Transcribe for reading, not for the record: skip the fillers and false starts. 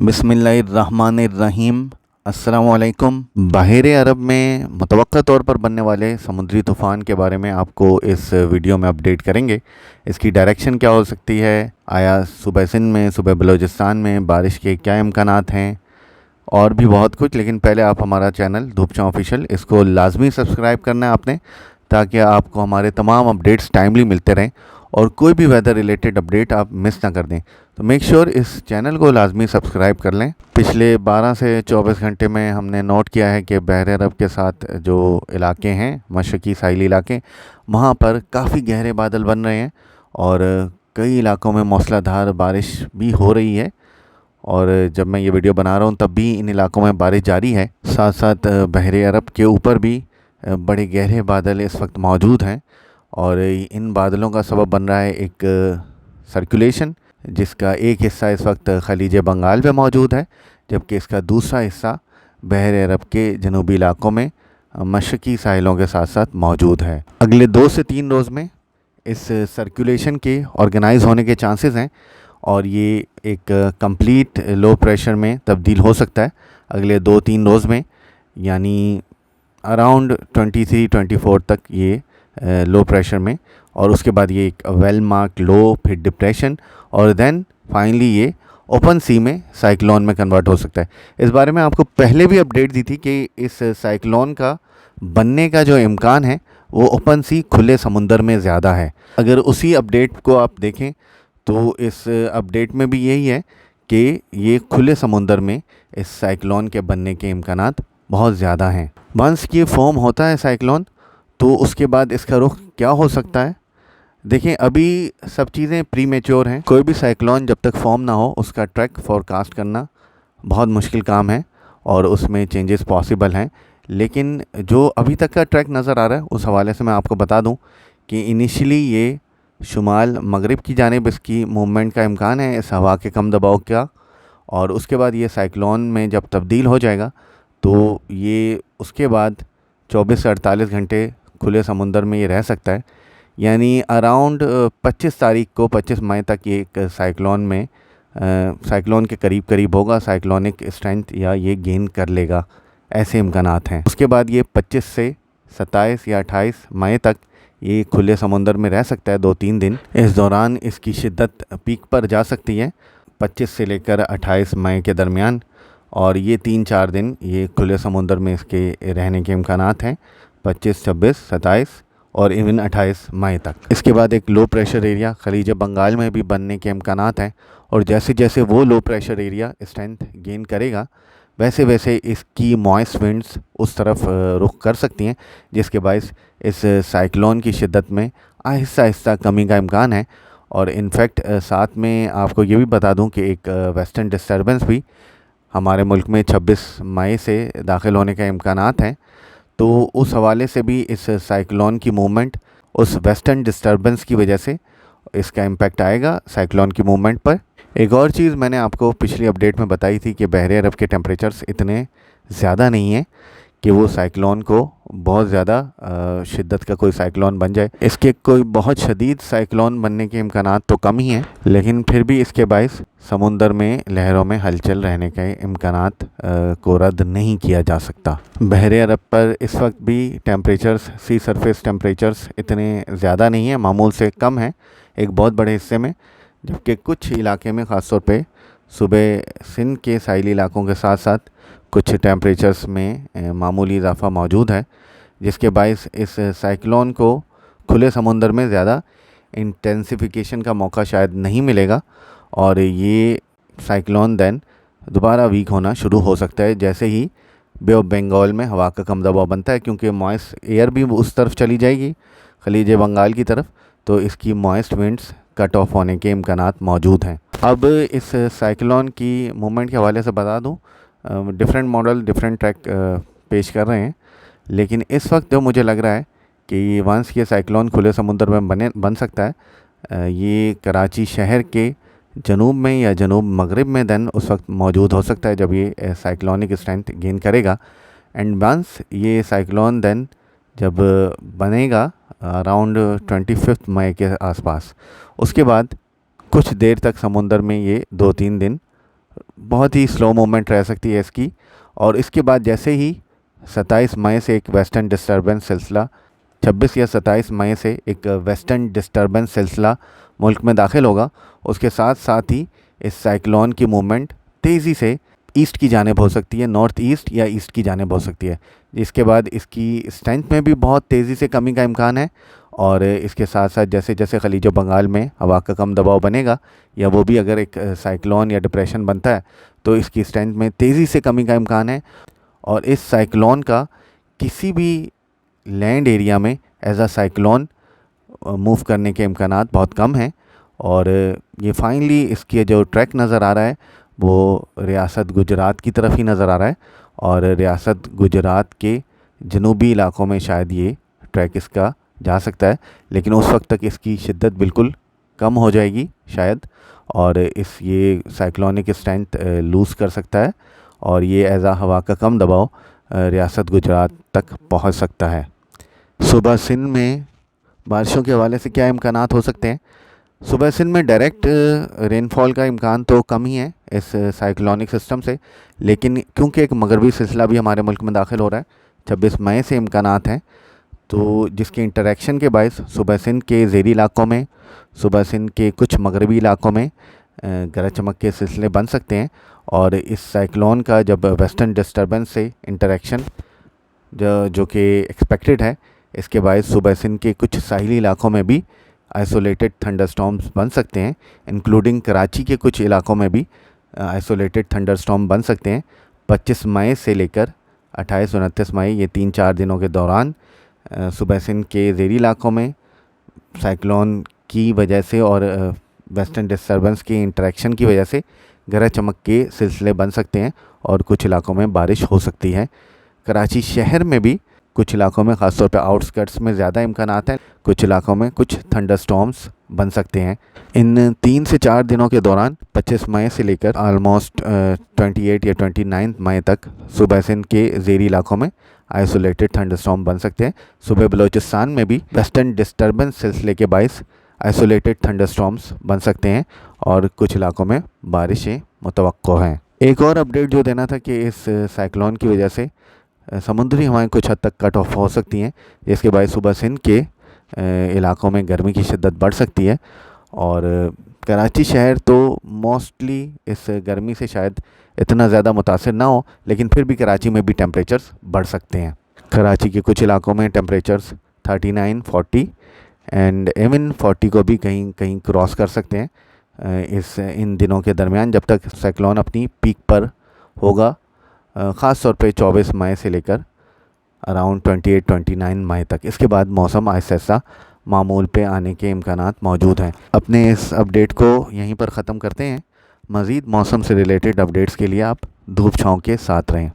बिस्मिल्लाहिर्रहमानिर्रहीम। अस्सलामुअलैकुम। बाहिर अरब में मुतवक्का तौर पर बनने वाले समुद्री तूफ़ान के बारे में आपको इस वीडियो में अपडेट करेंगे। इसकी डायरेक्शन क्या हो सकती है, आया सुबह सिंध में, सुबह बलूचिस्तान में बारिश के क्या इम्कानात हैं, और भी बहुत कुछ। लेकिन पहले आप हमारा चैनल धूपचां ऑफिशियल इसको लाजमी सब्सक्राइब करना है आपने, ताकि आपको हमारे तमाम अपडेट्स टाइमली मिलते रहें और कोई भी वेदर रिलेटेड अपडेट आप मिस ना कर दें। तो मेक श्योर इस चैनल को लाजमी सब्सक्राइब कर लें। पिछले 12 से 24 घंटे में हमने नोट किया है कि बहर अरब के साथ जो इलाके हैं, मशरक़ी साहिली इलाके, वहाँ पर काफ़ी गहरे बादल बन रहे हैं और कई इलाकों में मूसलाधार बारिश भी हो रही है। और जब मैं ये वीडियो बना रहा हूँ तब भी इन इलाकों में बारिश जारी है। साथ साथ बहर अरब के ऊपर भी बड़े गहरे बादल इस वक्त मौजूद हैं और इन बादलों का सबब बन रहा है एक सर्कुलेशन, जिसका एक हिस्सा इस वक्त खलीज बंगाल में मौजूद है, जबकि इसका दूसरा हिस्सा बहर अरब के जनूबी इलाकों में मशरक़ी साहिलों के साथ साथ मौजूद है। अगले 2 से 3 रोज़ में इस सर्कुलेशन के ऑर्गेनाइज़ होने के चांसेस हैं और ये एक कंप्लीट लो प्रेशर में तब्दील हो सकता है अगले 2-3 रोज़ में, यानी अराउंड 23-24 तक ये लो प्रेशर में, और उसके बाद ये एक वेल मार्क लो, फिर डिप्रेशन, और देन फाइनली ये ओपन सी में साइक्लोन में कन्वर्ट हो सकता है। इस बारे में आपको पहले भी अपडेट दी थी कि इस साइक्लोन का बनने का जो इम्कान है वो ओपन सी, खुले समुंदर में ज़्यादा है। अगर उसी अपडेट को आप देखें तो इस अपडेट में भी यही है कि ये खुले समुंदर में इस साइक्लोन के बनने के इम्कानात बहुत ज़्यादा हैं। वंस ये फॉर्म होता है साइक्लोन, तो उसके बाद इसका रुख क्या हो सकता है। देखें, अभी सब चीज़ें प्री मैच्योर हैं। कोई भी साइक्लोन जब तक फॉर्म ना हो उसका ट्रैक फोरकास्ट करना बहुत मुश्किल काम है और उसमें चेंजेस पॉसिबल हैं। लेकिन जो अभी तक का ट्रैक नज़र आ रहा है उस हवाले से मैं आपको बता दूं कि इनिशियली ये शुमाल मगरिब की जानिब इसकी मूवमेंट का इम्कान है इस हवा के कम दबाव का, और उसके बाद ये साइक्लोन में जब तब्दील हो जाएगा तो ये उसके बाद 24 से 48 घंटे खुले समुंदर में ये रह सकता है। यानी अराउंड 25 तारीख को, 25 मई तक ये एक साइक्लोन में साइक्लोन के करीब करीब होगा, साइक्लोनिक स्ट्रेंथ या ये गेन कर लेगा, ऐसे इम्कानात हैं। उसके बाद ये 25 से 27 या 28 मई तक ये खुले समुंदर में रह सकता है 2-3 दिन। इस दौरान इसकी शिद्दत पीक पर जा सकती है 25 से लेकर 28 मई के दरमियान, और ये 3-4 दिन ये खुले समुंदर में इसके रहने के इम्कानात हैं 25, 26, 27 और इवन 28 मई तक। इसके बाद एक लो प्रेशर एरिया खलीज बंगाल में भी बनने के इम्कानात हैं, और जैसे जैसे वो low pressure area strength gain करेगा वैसे वैसे इसकी मॉइस्ट विंड्स उस तरफ रुख कर सकती हैं, जिसके बायस इस साइक्लोन की शिद्दत में आहिस्ता आहिस्ता कमी का इम्कान है। और इनफैक्ट साथ में आपको ये भी बता दूं कि एक वेस्टर्न डिस्टर्बेंस भी हमारे मुल्क में 26 मई से दाखिल होने का इम्कानात हैं। तो उस हवाले से भी इस साइक्लोन की मूवमेंट, उस वेस्टर्न डिस्टर्बेंस की वजह से इसका इम्पेक्ट आएगा साइक्लोन की मूवमेंट पर। एक और चीज़ मैंने आपको पिछली अपडेट में बताई थी कि बहर अरब के टेम्परेचर्स इतने ज़्यादा नहीं हैं कि वो साइक्लोन को बहुत ज़्यादा शिद्दत का कोई साइक्लोन बन जाए। इसके कोई बहुत शदीद साइक्लोन बनने के इम्कानात तो कम ही हैं, लेकिन फिर भी इसके बायस समुंदर में लहरों में हलचल रहने के इम्कानात को रद्द नहीं किया जा सकता। बहर अरब पर इस वक्त भी टेम्परेचर्स, सी सरफेस टेम्परेचर्स इतने ज़्यादा नहीं हैं, मामूल से कम है एक बहुत बड़े हिस्से में, जबकि कुछ इलाके में ख़ास तौर पे सुबह सिंध के साहिली इलाकों के साथ साथ कुछ टेम्परेचर्स में मामूली इजाफा मौजूद है, जिसके बायस इस साइक्लोन को खुले समुंदर में ज़्यादा इंटेंसिफिकेशन का मौका शायद नहीं मिलेगा, और ये साइक्लोन दैन दोबारा वीक होना शुरू हो सकता है जैसे ही बे ऑफ बंगाल में हवा का कम दबाव बनता है, क्योंकि मॉइस्ट एयर भी उस तरफ चली जाएगी खलीज बंगाल की तरफ, तो इसकी मॉइस्ट विंड्स कट ऑफ होने के इम्कानात मौजूद हैं। अब इस साइक्लोन की मूवमेंट के हवाले से बता दूं, डिफरेंट मॉडल डिफरेंट ट्रैक पेश कर रहे हैं, लेकिन इस वक्त जो मुझे लग रहा है कि वंस ये साइक्लोन खुले समुंदर में बन सकता है, ये कराची शहर के जनूब में या जनूब मगरिब में देन उस वक्त मौजूद हो सकता है जब ये साइक्लोनिक स्ट्रेंथ गेन करेगा। एंड वंस ये साइक्लोन देन जब बनेगा अराउंड 25 मई के आसपास, उसके बाद कुछ देर तक समुंदर में ये 2-3 दिन बहुत ही स्लो मूवमेंट रह सकती है इसकी। और इसके बाद जैसे ही 27 मई से एक वेस्टर्न डिस्टर्बेंस सिलसिला 26 या 27 मई से एक वेस्टर्न डिस्टर्बेंस सिलसिला मुल्क में दाखिल होगा, उसके साथ साथ ही इस साइक्लोन की मूवमेंट तेज़ी से ईस्ट की जानिब हो सकती है, नॉर्थ ईस्ट या ईस्ट की जानिब हो सकती है। इसके बाद इसकी स्ट्रेंथ में भी बहुत तेज़ी से कमी का इम्कान है। और इसके साथ साथ जैसे जैसे खलीज बंगाल में हवा का कम दबाव बनेगा, या वो भी अगर एक साइक्लोन या डिप्रेशन बनता है, तो इसकी स्ट्रेंथ में तेज़ी से कमी का इम्कान है। और इस साइक्लोन का किसी भी लैंड एरिया में एज अ साइक्लोन मूव करने के इम्कानात बहुत कम हैं। और ये फाइनली इसकी जो ट्रैक नज़र आ रहा है वो रियासत गुजरात की तरफ ही नज़र आ रहा है। और रियासत गुजरात के जनूबी इलाकों में शायद ये ट्रैक इसका जा सकता है, लेकिन उस वक्त तक इसकी शिद्दत बिल्कुल कम हो जाएगी शायद, और ये साइक्लोनिक स्ट्रेंथ लूज़ कर सकता है, और ये एज़ हवा का कम दबाव रियासत गुजरात तक पहुंच सकता है। सुबह सिंध में बारिशों के हवाले से क्या इम्कानात हो सकते हैं? सुबह सिंध में डायरेक्ट रेनफॉल का इम्कान तो कम ही है इस साइक्लोनिक सिस्टम से, लेकिन क्योंकि एक मगरबी सिलसिला भी हमारे मुल्क में दाखिल हो रहा है, 26 मई से इम्कानात हैं, तो जिसके इंटरेक्शन के बायस सुबह सिंध के ज़ेरी इलाकों में, सुबह सिंध के कुछ मगरबी इलाकों में गरज चमक के सिलसिले बन सकते हैं। और इस साइक्लोन का जब वेस्टर्न डिस्टर्बेंस से इंटरेक्शन जो कि एक्सपेक्टेड है, इसके बायस सुबह सिंध के कुछ साहिली इलाकों में भी आइसोलेटेड थंडरस्टॉर्म्स बन सकते हैं, इंक्लूडिंग कराची के कुछ इलाकों में भी आइसोलेटेड थंडरस्टॉर्म बन सकते हैं। 25 मई से लेकर 28-29 मई, ये 3-4 दिनों के दौरान सुबह सिंध के ज़ेरी इलाकों में साइक्लोन की वजह से और वेस्टर्न डिस्टर्बेंस की इंटरेक्शन की वजह से गरज चमक के सिलसिले बन सकते हैं और कुछ इलाकों में बारिश हो सकती है। कराची शहर में भी कुछ इलाकों में, ख़ासतौर पर आउटस्कर्ट्स में ज़्यादा इम्कानात हैं, कुछ इलाकों में कुछ थंडरस्टॉर्म्स बन सकते हैं। इन 3 से 4 दिनों के दौरान 25 मई से लेकर ऑलमोस्ट 28 या 29 मई तक सुबह सिंध के ज़ेरी इलाकों में आइसोलेटेड थंडरस्टॉर्म बन सकते हैं। सुबह बलोचिस्तान में भी वेस्टर्न डिस्टर्बेंस सिलसिले के बायस आइसोलेटेड थंडरस्टॉर्म्स बन सकते हैं और कुछ इलाकों में बारिशें मुतवक्को हैं। एक और अपडेट जो देना था कि इस साइक्लोन की वजह से समुद्री हवाएं कुछ हद तक कट ऑफ हो सकती हैं, जिसके बायस सुबह सिंध के इलाकों में गर्मी की शिद्दत बढ़ सकती है। और कराची शहर तो मोस्टली इस गर्मी से शायद इतना ज़्यादा मुतासिर ना हो, लेकिन फिर भी कराची में भी टेम्परेचर्स बढ़ सकते हैं। कराची के कुछ इलाकों में टेम्परेचर्स 39, 40 एंड इवन 40 को भी कहीं कहीं क्रॉस कर सकते हैं इन दिनों के दरमियान, जब तक साइक्लोन अपनी पीक पर होगा, ख़ास तौर पे 24 मई से लेकर अराउंड 28-29 मई तक। इसके बाद मौसम आहिस्ता आहिस्ता मामूल पे आने के इम्कानात मौजूद हैं। अपने इस अपडेट को यहीं पर ख़त्म करते हैं। मज़ीद मौसम से रिलेटेड अपडेट्स के लिए आप धूप छाँव के साथ रहें।